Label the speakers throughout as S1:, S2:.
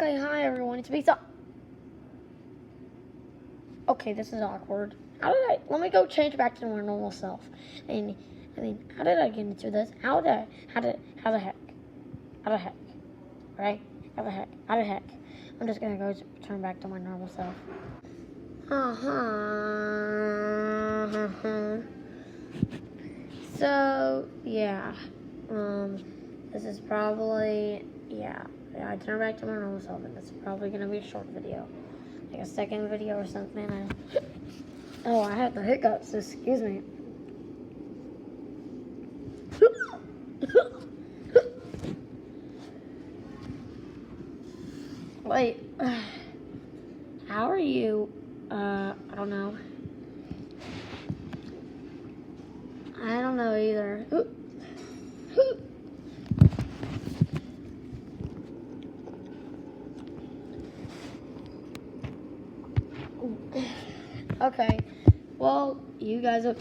S1: Okay, hi everyone, it's me. Okay, this is awkward. Let me go change back to my normal self. I mean, how did I get into this? How the heck? Right? How the heck? I'm just gonna go turn back to my normal self. So, yeah. This is probably, I turned back to my normal self, and this is probably gonna be a short video. Like a second video or something. Oh, I had the hiccups, excuse me. Wait, how are you? I don't know. I don't know either. Okay, well, you guys are...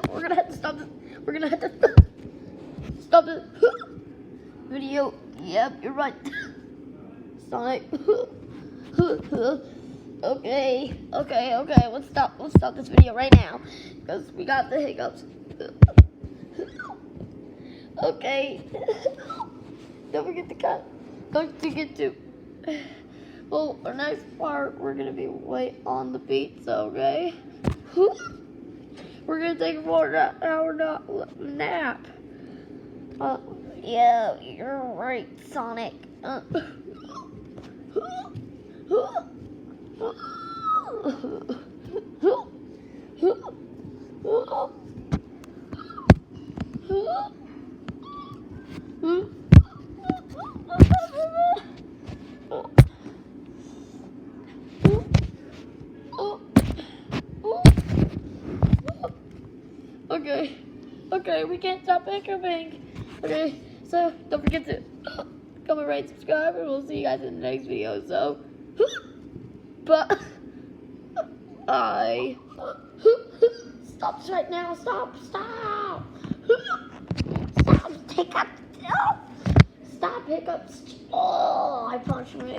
S1: We're gonna have to stop this. We're gonna have to stop this video. Yep, you're right. Sonic. Okay. Let's stop this video right now because we got the hiccups. Okay. Don't forget to cut. Don't forget to. Well, our next part, we're gonna be way on the pizza, okay? We're gonna take a 4-hour nap. Yeah, you're right, Sonic. Okay, we can't stop hiccuping. Okay, so don't forget to comment, rate, subscribe, and we'll see you guys in the next video. So, but stop this right now. Stop. Stop, hiccups. Stop, hiccups. Oh, I punched me.